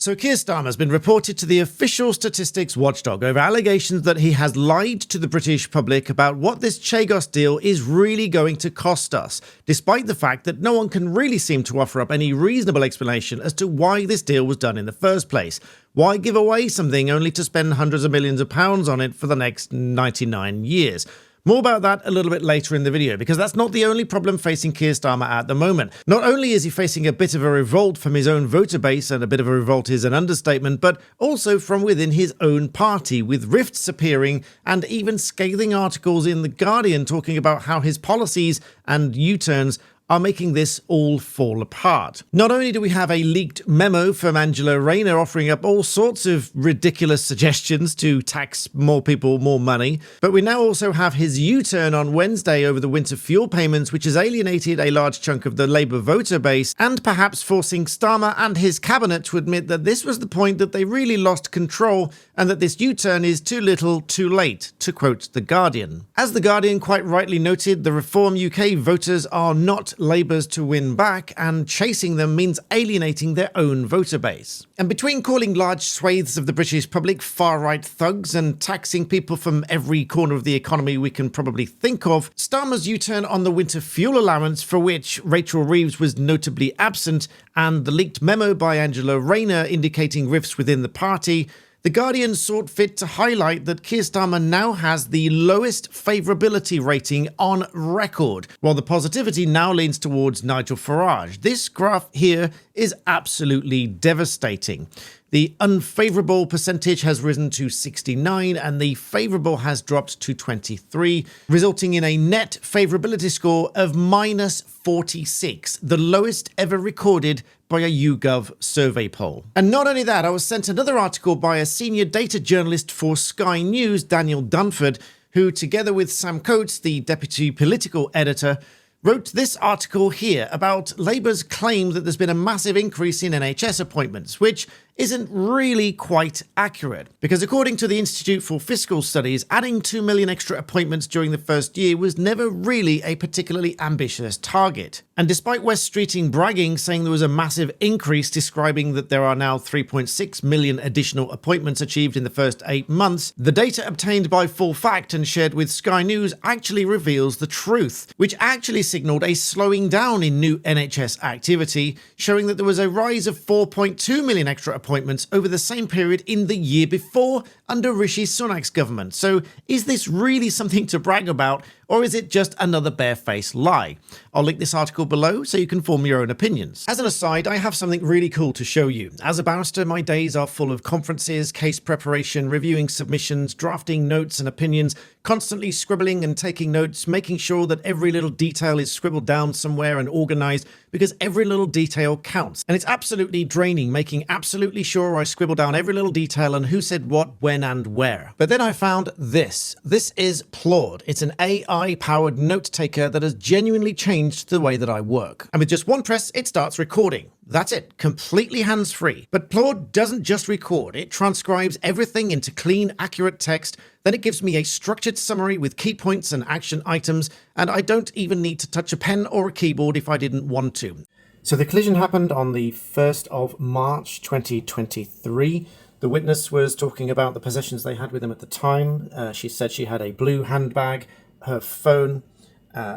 So Keir Starmer has been reported to the official statistics watchdog over allegations that he has lied to the British public about what this Chagos deal is really going to cost us, despite the fact that no one can really seem to offer up any reasonable explanation as to why this deal was done in the first place. Why give away something only to spend hundreds of millions of pounds on it for the next 99 years? More about that a little bit later in the video, because that's not the only problem facing Keir Starmer at the moment. Not only is he facing a bit of a revolt from his own voter base, and a bit of a revolt is an understatement, but also from within his own party, with rifts appearing and even scathing articles in The Guardian talking about how his policies and U-turns are making this all fall apart. Not only do we have a leaked memo from Angela Rayner offering up all sorts of ridiculous suggestions to tax more people more money, but we now also have his U-turn on Wednesday over the winter fuel payments, which has alienated a large chunk of the Labour voter base, and perhaps forcing Starmer and his cabinet to admit that this was the point that they really lost control and that this U-turn is too little, too late, to quote The Guardian. As The Guardian quite rightly noted, the Reform UK voters are not Labour's to win back, and chasing them means alienating their own voter base. And between calling large swathes of the British public far-right thugs and taxing people from every corner of the economy we can probably think of, Starmer's U-turn on the winter fuel allowance, for which Rachel Reeves was notably absent, and the leaked memo by Angela Rayner indicating rifts within the party, The Guardian sought fit to highlight that Keir Starmer now has the lowest favourability rating on record, while the positivity now leans towards Nigel Farage. This graph here is absolutely devastating. The unfavourable percentage has risen to 69 and the favourable has dropped to 23, resulting in a net favourability score of -46, the lowest ever recorded by a YouGov survey poll. And not only that, I was sent another article by a senior data journalist for Sky News, Daniel Dunford, who, together with Sam Coates, the deputy political editor, wrote this article here about Labour's claim that there's been a massive increase in NHS appointments, which isn't really quite accurate. Because according to the Institute for Fiscal Studies, adding 2 million extra appointments during the first year was never really a particularly ambitious target. And despite West Streeting bragging, saying there was a massive increase, describing that there are now 3.6 million additional appointments achieved in the first 8 months, the data obtained by Full Fact and shared with Sky News actually reveals the truth, which actually signalled a slowing down in new NHS activity, showing that there was a rise of 4.2 million extra appointments over the same period in the year before under Rishi Sunak's government. So is this really something to brag about, or is it just another barefaced lie? I'll link this article below so you can form your own opinions. As an aside, I have something really cool to show you. As a barrister, my days are full of conferences, case preparation, reviewing submissions, drafting notes and opinions, constantly scribbling and taking notes, making sure that every little detail is scribbled down somewhere and organised, because every little detail counts. And it's absolutely draining, making absolutely sure I scribble down every little detail and who said what, when and where. But then I found this. This is PLAUD. It's an AI-powered note taker that has genuinely changed the way that I work. And with just one press, it starts recording. That's it, completely hands-free. But PLAUD doesn't just record, it transcribes everything into clean, accurate text, then it gives me a structured summary with key points and action items, and I don't even need to touch a pen or a keyboard if I didn't want to. So the collision happened on the 1st of March 2023. The witness was talking about the possessions they had with them at the time. She said she had a blue handbag, her phone,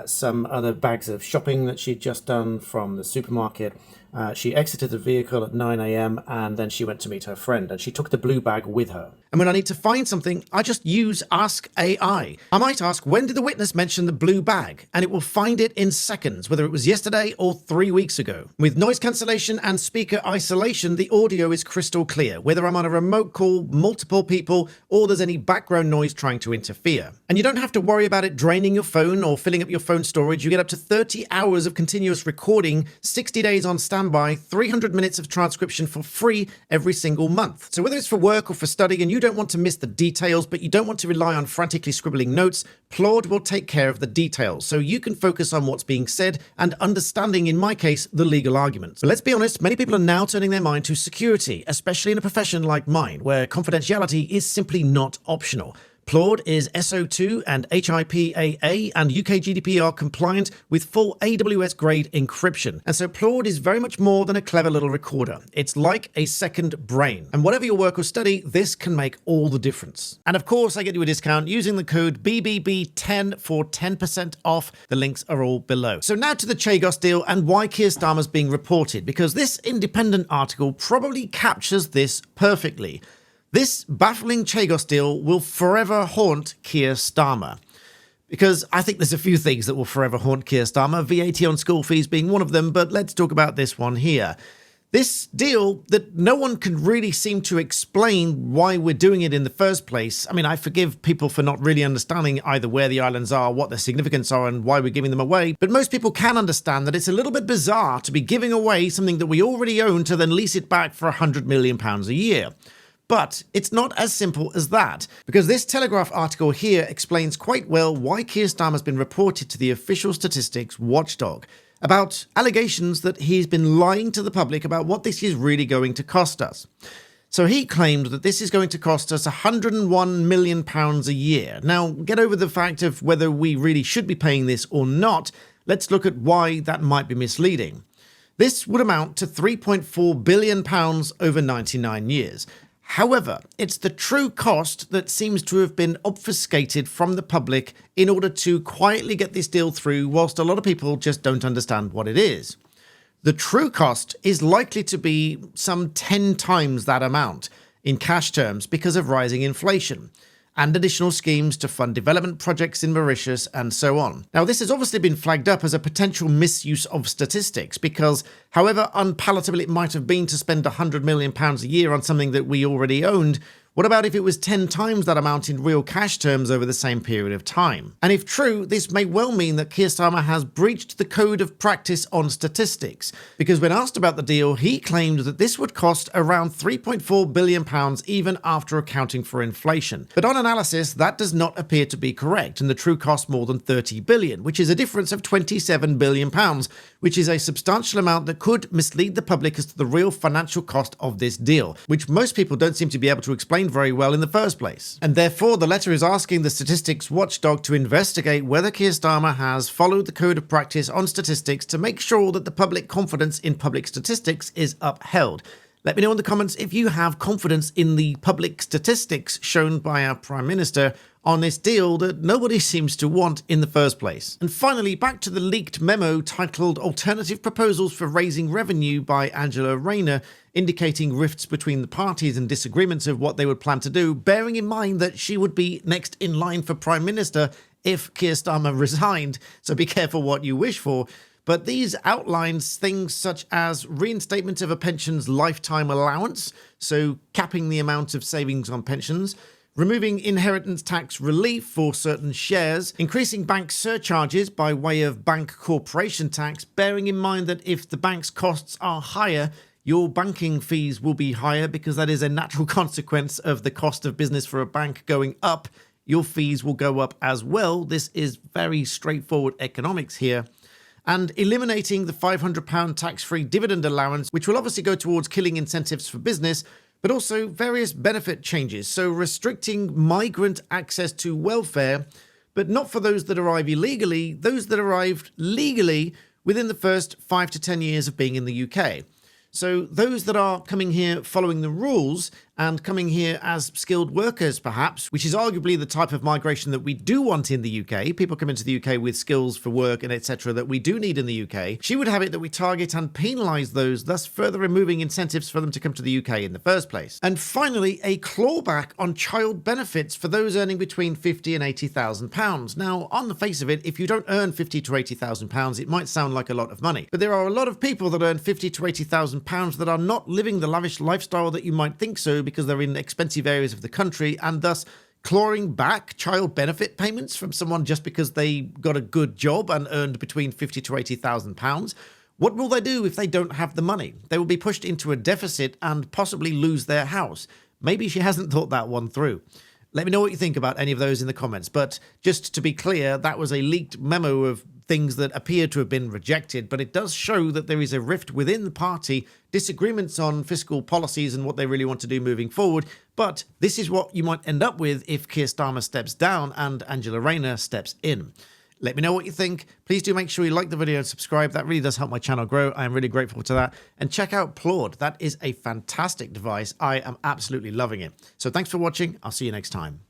some other bags of shopping that she'd just done from the supermarket. She exited the vehicle at 9 a.m. and then she went to meet her friend, and she took the blue bag with her. And when I need to find something, I just use Ask AI. I might ask, when did the witness mention the blue bag? And it will find it in seconds, whether it was yesterday or 3 weeks ago. With noise cancellation and speaker isolation, the audio is crystal clear, whether I'm on a remote call, multiple people, or there's any background noise trying to interfere. And you don't have to worry about it draining your phone or filling up your phone storage. You get up to 30 hours of continuous recording, 60 days on standby, 300 minutes of transcription for free every single month. So whether it's for work or for study and you don't want to miss the details, but you don't want to rely on frantically scribbling notes, PLAUD will take care of the details, so you can focus on what's being said and understanding, in my case, the legal arguments. But let's be honest, many people are now turning their mind to security, especially in a profession like mine, where confidentiality is simply not optional. PLAUD is SO2 and HIPAA and UK GDPR compliant with full AWS grade encryption. And so PLAUD is very much more than a clever little recorder. It's like a second brain. And whatever your work or study, this can make all the difference. And of course, I get you a discount using the code BBB10 for 10% off. The links are all below. So now to the Chagos deal and why Keir Starmer's being reported, because this independent article probably captures this perfectly. This baffling Chagos deal will forever haunt Keir Starmer. Because I think there's a few things that will forever haunt Keir Starmer, VAT on school fees being one of them, but let's talk about this one here. This deal that no one can really seem to explain why we're doing it in the first place. I mean, I forgive people for not really understanding either where the islands are, what their significance are, and why we're giving them away, but most people can understand that it's a little bit bizarre to be giving away something that we already own to then lease it back for £100 million a year. But it's not as simple as that, because this Telegraph article here explains quite well why Keir Starmer has been reported to the official statistics watchdog about allegations that he's been lying to the public about what this is really going to cost us. So he claimed that this is going to cost us £101 million a year. Now, get over the fact of whether we really should be paying this or not. Let's look at why that might be misleading. This would amount to £3.4 billion over 99 years. However, it's the true cost that seems to have been obfuscated from the public in order to quietly get this deal through, whilst a lot of people just don't understand what it is. The true cost is likely to be some 10 times that amount in cash terms because of rising inflation and additional schemes to fund development projects in Mauritius and so on. Now, this has obviously been flagged up as a potential misuse of statistics because however unpalatable it might have been to spend £100 million a year on something that we already owned, what about if it was 10 times that amount in real cash terms over the same period of time? And if true, this may well mean that Keir Starmer has breached the code of practice on statistics, because when asked about the deal, he claimed that this would cost around £3.4 billion even after accounting for inflation. But on analysis, that does not appear to be correct, and the true cost more than £30 billion, which is a difference of £27 billion, which is a substantial amount that could mislead the public as to the real financial cost of this deal, which most people don't seem to be able to explain very well in the first place. And therefore, the letter is asking the statistics watchdog to investigate whether Keir Starmer has followed the code of practice on statistics to make sure that the public confidence in public statistics is upheld. Let me know in the comments if you have confidence in the public statistics shown by our Prime Minister on this deal that nobody seems to want in the first place. And finally, back to the leaked memo titled Alternative Proposals for Raising Revenue by Angela Rayner, indicating rifts between the parties and disagreements of what they would plan to do, bearing in mind that she would be next in line for Prime Minister if Keir Starmer resigned, so be careful what you wish for. But these outlines things such as reinstatement of a pension's lifetime allowance, so capping the amount of savings on pensions, removing inheritance tax relief for certain shares, increasing bank surcharges by way of bank corporation tax, bearing in mind that if the bank's costs are higher, your banking fees will be higher because that is a natural consequence of the cost of business for a bank going up. Your fees will go up as well. This is very straightforward economics here. And eliminating the £500 tax-free dividend allowance, which will obviously go towards killing incentives for business, but also various benefit changes, so restricting migrant access to welfare, but not for those that arrive illegally, those that arrived legally within the first 5 to 10 years of being in the UK. So those that are coming here following the rules and coming here as skilled workers, perhaps, which is arguably the type of migration that we do want in the UK. People come into the UK with skills for work and etc. that we do need in the UK. She would have it that we target and penalise those, thus further removing incentives for them to come to the UK in the first place. And finally, a clawback on child benefits for those earning between £50,000 and £80,000. Now, on the face of it, if you don't earn £50,000 to £80,000, it might sound like a lot of money. But there are a lot of people that earn £50,000 to £80,000 that are not living the lavish lifestyle that you might think so, because they're in expensive areas of the country, and thus clawing back child benefit payments from someone just because they got a good job and earned between £50,000 to £80,000. What will they do if they don't have the money? They will be pushed into a deficit and possibly lose their house. Maybe she hasn't thought that one through. Let me know what you think about any of those in the comments. But just to be clear, that was a leaked memo of things that appear to have been rejected, but it does show that there is a rift within the party, disagreements on fiscal policies and what they really want to do moving forward. But this is what you might end up with if Keir Starmer steps down and Angela Rayner steps in. Let me know what you think. Please do make sure you like the video and subscribe. That really does help my channel grow. I am really grateful to that. And check out PLAUD. That is a fantastic device. I am absolutely loving it. So thanks for watching. I'll see you next time.